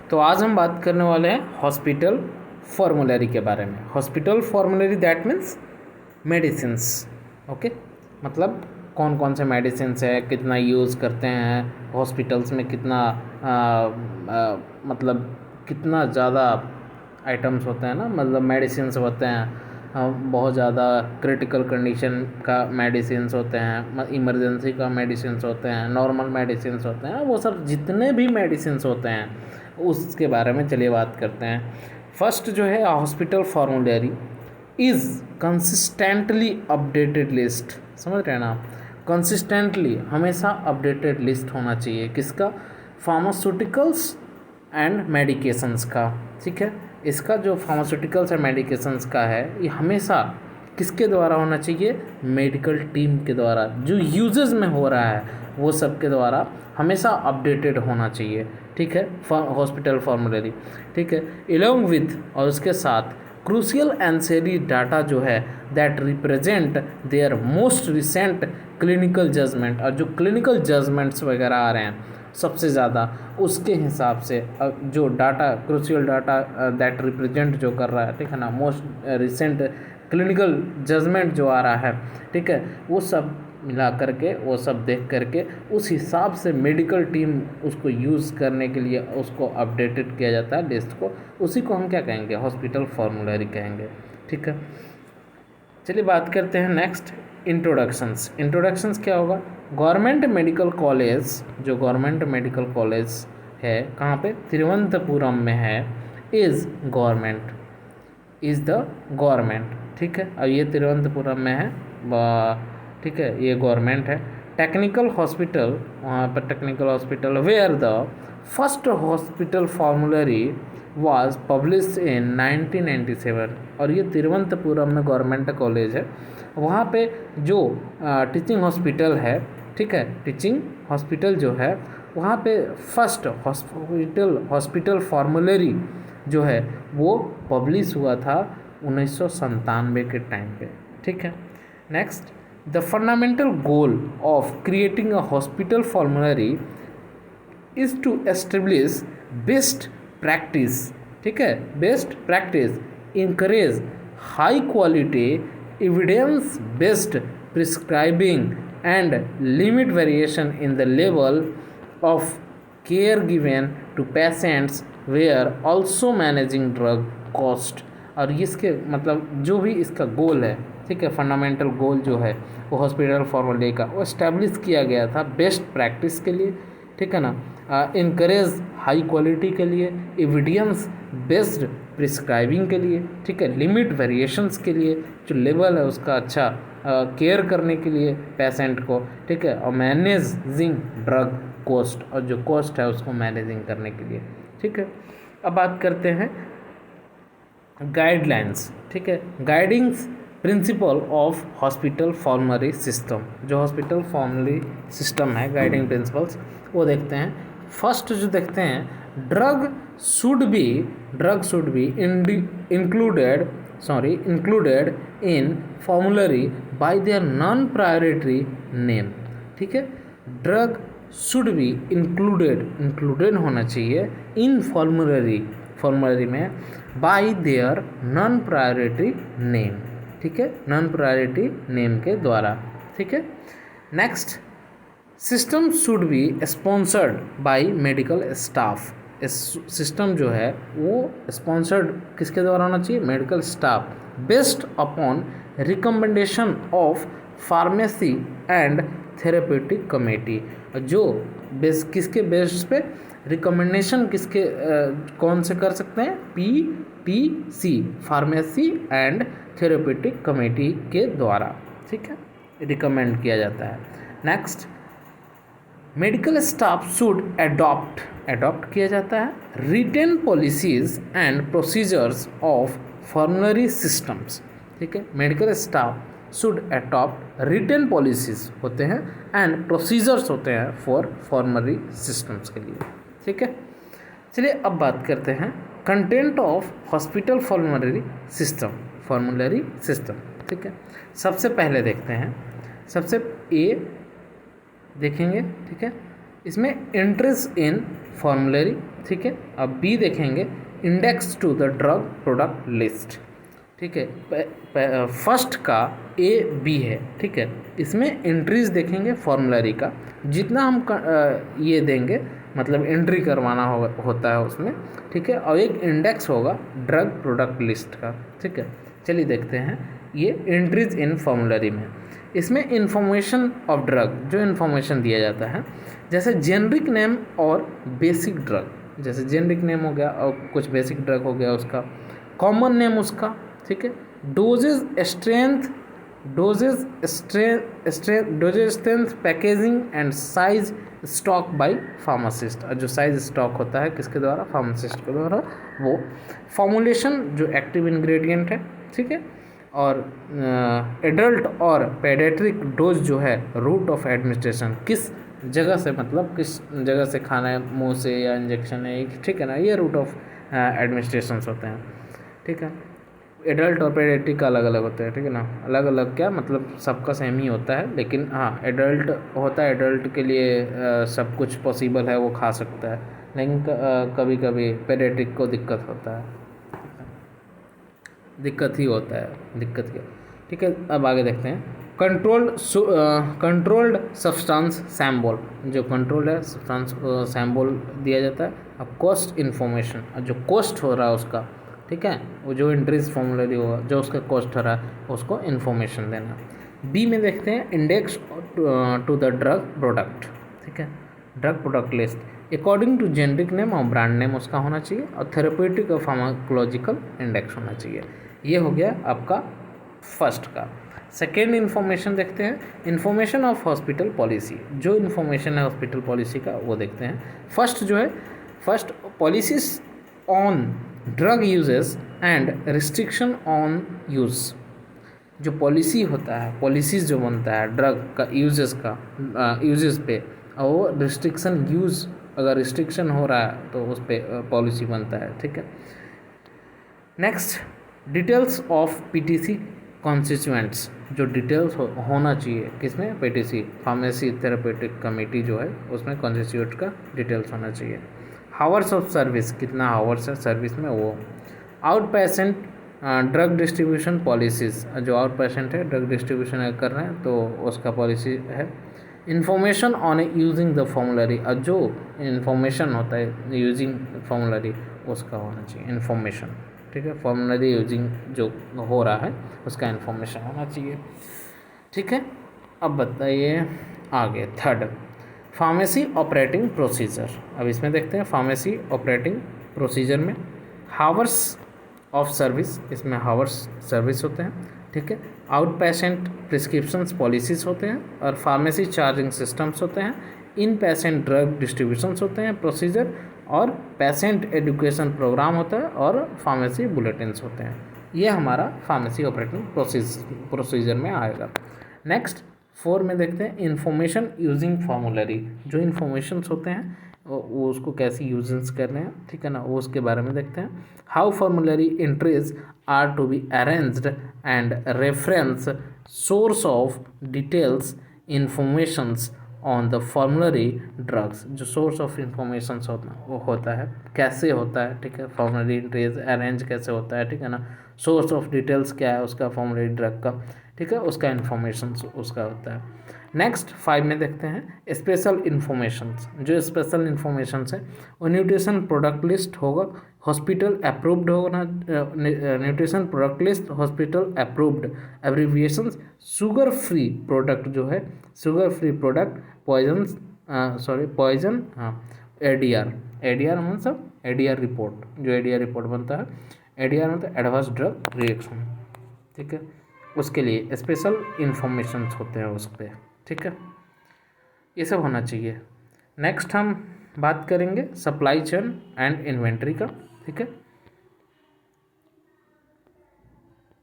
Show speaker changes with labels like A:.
A: तो आज हम बात करने वाले हैं हॉस्पिटल फॉर्मूलरी के बारे में। Hospital formulary that means medicines. Okay, मतलब कौन कौन से मेडिसिन्स है, कितना यूज़ करते हैं हॉस्पिटल्स में, कितना मतलब कितना ज़्यादा आइटम्स होते हैं ना, मतलब मेडिसिन्स होते हैं। बहुत ज़्यादा क्रिटिकल कंडीशन का मेडिसिन्स होते हैं, इमरजेंसी का मेडिसिन्स होते हैं, नॉर्मल मेडिसिन्स होते हैं, वो सब जितने भी मेडिसिन्स होते हैं उसके बारे में चलिए बात करते हैं। फर्स्ट जो है hospital formulary is consistently updated list. समझ रहे हैं ना, कंसिस्टेंटली हमेशा अपडेटेड लिस्ट होना चाहिए किसका, फार्मास्यूटिकल्स एंड मेडिकेशंस का। ठीक है, इसका जो फार्मास्यूटिकल्स एंड मेडिकेशंस का है ये हमेशा किसके द्वारा होना चाहिए, मेडिकल टीम के द्वारा, जो यूजेस में हो रहा है वो सब के द्वारा हमेशा अपडेटेड होना चाहिए। ठीक है, हॉस्पिटल फॉर्मूलरी। ठीक है, एलोंग विथ, और उसके साथ क्रूशियल एंसेरी डाटा जो है that represent their most recent clinical judgment, और जो क्लिनिकल जजमेंट्स वगैरह आ रहे हैं सबसे ज़्यादा, उसके हिसाब से जो data, crucial data that represent जो कर रहा है, ठीक है ना, मोस्ट रिसेंट क्लिनिकल जजमेंट जो आ रहा है, ठीक है, वो सब मिला करके, वो सब देख करके उस हिसाब से मेडिकल टीम उसको यूज़ करने के लिए उसको अपडेटेड किया जाता है लिस्ट को। उसी को हम क्या कहेंगे, हॉस्पिटल फॉर्मूलरी कहेंगे। ठीक है, चलिए बात करते हैं नेक्स्ट, इंट्रोडक्शंस। इंट्रोडक्शंस क्या होगा, गवर्नमेंट मेडिकल कॉलेज, जो गवर्नमेंट मेडिकल कॉलेज है कहाँ पे, तिरुवनंतपुरम में है, is government, is the government. ठीक है, अब ये तिरुवनंतपुरम में है, ठीक है, ये गवर्नमेंट है। टेक्निकल हॉस्पिटल, वहाँ पर technical hospital where the first hospital formulary was publish in 1997, और ये तिरुवनंतपुरम में गवर्नमेंट कॉलेज है। वहाँ पे जो टीचिंग हॉस्पिटल है, ठीक है, टीचिंग हॉस्पिटल जो है वहाँ पे फर्स्ट हॉस्पिटल फॉर्मूलरी जो है वो पब्लिश हुआ था 1997 के टाइम पे। ठीक है, next, the fundamental goal of creating a hospital formulary is to establish best practice. ठीक है, best practice, encourage high quality evidence based prescribing and limit variation in the level of care given to patients where also managing drug cost. और इसके मतलब जो भी इसका गोल है, ठीक है, फंडामेंटल गोल जो है वो हॉस्पिटल फॉर्मूलरी का, वो इस्टेब्लिश किया गया था बेस्ट प्रैक्टिस के लिए, ठीक है ना, इनकरेज हाई क्वालिटी के लिए, एविडेंस बेस्ड प्रिस्क्राइबिंग के लिए, ठीक है, लिमिट वेरिएशंस के लिए, जो लेवल है उसका अच्छा केयर करने के लिए पेशेंट को, ठीक है, और मैनेजिंग ड्रग कॉस्ट, और जो कॉस्ट है उसको मैनेजिंग करने के लिए। ठीक है, अब बात करते हैं गाइडलाइंस। ठीक है, guidings principle of hospital formulary system, जो हॉस्पिटल फॉर्मूलरी सिस्टम है, गाइडिंग प्रिंसिपल्स वो देखते हैं। फर्स्ट जो देखते हैं, drug should be included in formulary by their non priority name. ठीक है, ड्रग शुड बी इंक्लूडेड होना चाहिए इन फॉर्मूलरी में by their non priority name. ठीक है, नॉन प्रायोरिटी नेम के द्वारा। ठीक है, next, system should be sponsored by medical staff. इस सिस्टम जो है वो स्पॉन्सर्ड किसके द्वारा होना चाहिए, medical staff, based upon recommendation of pharmacy and therapeutic committee. जो किसके बेस पे रिकमेंडेशन, किसके कौन से कर सकते हैं, PTC, pharmacy and therapeutic committee के द्वारा, ठीक है, रिकमेंड किया जाता है। Next, medical staff should adopt किया जाता है written policies and procedures of formulary systems. ठीक है, medical staff should adopt written policies होते हैं एंड प्रोसीजर्स होते हैं फॉर फॉर्मूलरी सिस्टम्स के लिए। ठीक है, चलिए अब बात करते हैं content of hospital formulary system. ठीक है, सबसे पहले देखते हैं, सबसे ए देखेंगे। ठीक है, इसमें इंटरेस्ट इन फॉर्मुलरी, ठीक है। अब बी देखेंगे index to the drug product list, ठीक है। फर्स्ट का ए बी है, ठीक है। इसमें एंट्रीज देखेंगे फॉर्मुलरी का, जितना हम ये देंगे मतलब एंट्री करवाना होता है उसमें, ठीक है। और एक इंडेक्स होगा ड्रग प्रोडक्ट लिस्ट का, ठीक है। चलिए देखते हैं ये एंट्रीज इन फॉर्मुलरी में। इसमें इंफॉर्मेशन ऑफ ड्रग, जो इन्फॉर्मेशन दिया जाता है, जैसे जेनरिक नेम और बेसिक ड्रग, जैसे जेनरिक नेम हो गया और कुछ बेसिक ड्रग हो गया उसका, कॉमन नेम उसका, ठीक है। Dosage strength, dosage strength, packaging and size stock by pharmacist, और जो साइज स्टॉक होता है किसके द्वारा, फार्मासिस्ट के द्वारा। वो फॉर्मुलेशन जो एक्टिव इंग्रेडिएंट है, ठीक है। और एडल्ट और पेडियाट्रिक डोज जो है, रूट ऑफ एडमिनिस्ट्रेशन, किस जगह से मतलब किस जगह से खाना है, मुंह से या इंजेक्शन है, ठीक है ना, ये रूट ऑफ एडमिनिस्ट्रेशन होते हैं, ठीक है। एडल्ट और पेडियाट्रिक अलग अलग होते हैं, ठीक है ना, अलग अलग क्या मतलब सबका सेम ही होता है, लेकिन हाँ एडल्ट होता है, एडल्ट के लिए सब कुछ पॉसिबल है, वो खा सकता है, लेकिन कभी कभी पेडियाट्रिक को दिक्कत होता है, दिक्कत ही होता है, दिक्कत ही, ठीक है। अब आगे देखते हैं कंट्रोल्ड सब्सटेंस सैम्बल, जो कंट्रोल्ड है सब्सटेंस सैम्बल दिया जाता है। अब कॉस्ट इन्फॉर्मेशन, जो कॉस्ट हो रहा है उसका, ठीक है, वो जो एंट्रीज फॉर्मुलरी होगा, जो उसका कॉस्ट हो रहा है उसको इन्फॉर्मेशन देना। बी में देखते हैं index to the drug product, ठीक है, drug product list according to generic name और ब्रांड नेम उसका होना चाहिए, और थेरेप्यूटिक और फार्माकोलॉजिकल इंडेक्स होना चाहिए। ये हो गया आपका फर्स्ट का। सेकेंड इन्फॉर्मेशन देखते हैं, इन्फॉर्मेशन ऑफ हॉस्पिटल पॉलिसी, जो इन्फॉर्मेशन है हॉस्पिटल पॉलिसी का वो देखते हैं। फर्स्ट जो है, first policies on drug uses and restriction on use, जो पॉलिसी होता है, पॉलिसीज़ जो बनता है ड्रग का यूजेस पे, और वो रिस्ट्रिक्शन यूज़, अगर रिस्ट्रिक्शन हो रहा है तो उस पर पॉलिसी बनता है, ठीक है। Next details of PTC constituents, जो डिटेल्स होना चाहिए किसमें, पीटीसी फार्मेसी थेरेपेटिक कमेटी जो है उसमें कॉन्स्टिट्यूट का डिटेल्स होना चाहिए। हावर्स ऑफ सर्विस, कितना हावर्स है सर्विस में, वो out patient drug distribution policies, जो आउट पेशेंट है ड्रग डिस्ट्रीब्यूशन कर रहे हैं तो उसका पॉलिसी है। Information on using the formulary, और जो इन्फॉर्मेशन होता है यूजिंग फॉर्मुलरी उसका होना चाहिए इन्फॉर्मेशन, ठीक है। फॉर्मुलरी यूजिंग जो हो रहा है उसका इन्फॉर्मेशन होना चाहिए, ठीक है। अब बताइए आगे थर्ड, फार्मेसी ऑपरेटिंग प्रोसीजर। अब इसमें देखते हैं फार्मेसी ऑपरेटिंग प्रोसीजर में हावर्स ऑफ सर्विस, इसमें हावर्स सर्विस होते हैं, ठीक है। आउट पेशेंट प्रिस्क्रिप्शंस पॉलिसीज़ होते हैं, और फार्मेसी चार्जिंग सिस्टम्स होते हैं। इन पेशेंट ड्रग डिस्ट्रीब्यूशंस होते हैं प्रोसीजर, और पेशेंट एजुकेशन प्रोग्राम होता है, और फार्मेसी बुलेटिन्स होते हैं। ये हमारा फार्मेसी ऑपरेटिंग प्रोसीजर में आएगा। नेक्स्ट 4 में देखते हैं इंफॉर्मेशन यूजिंग फार्मुलरी, जो इन्फॉर्मेशंस होते हैं वो उसको कैसे यूजेंस कर रहे हैं, ठीक है ना, वो उसके बारे में देखते हैं। How formulary entries are to be arranged and reference source of details informations on the formulary drugs, जो सोर्स ऑफ इंफॉर्मेशन होता है कैसे होता है, ठीक है। फॉर्मुलरी एंट्रीज अरेंज कैसे होता है, ठीक है ना, सोर्स ऑफ डिटेल्स क्या है उसका फॉर्मुलरी ड्रग का, ठीक है, उसका इन्फॉर्मेशन उसका होता है। नेक्स्ट 5 में देखते हैं स्पेशल इन्फॉर्मेशंस, जो स्पेशल इन्फॉर्मेशंस है वो न्यूट्रिशन प्रोडक्ट लिस्ट होगा, हॉस्पिटल अप्रूव्ड होगा, nutrition product list hospital approved, abbreviations sugar free product जो है, शुगर फ्री प्रोडक्ट, पॉइजन, हाँ, एडीआर मतलब एडीआर रिपोर्ट, जो एडीआर रिपोर्ट बनता है, एडीआर मतलब एडवर्स ड्रग रिएक्शन, ठीक है, उसके लिए स्पेशल इन्फॉर्मेशंस होते हैं उस पर, ठीक है, ये सब होना चाहिए। नेक्स्ट हम बात करेंगे सप्लाई चेन एंड इन्वेंट्री का, ठीक है।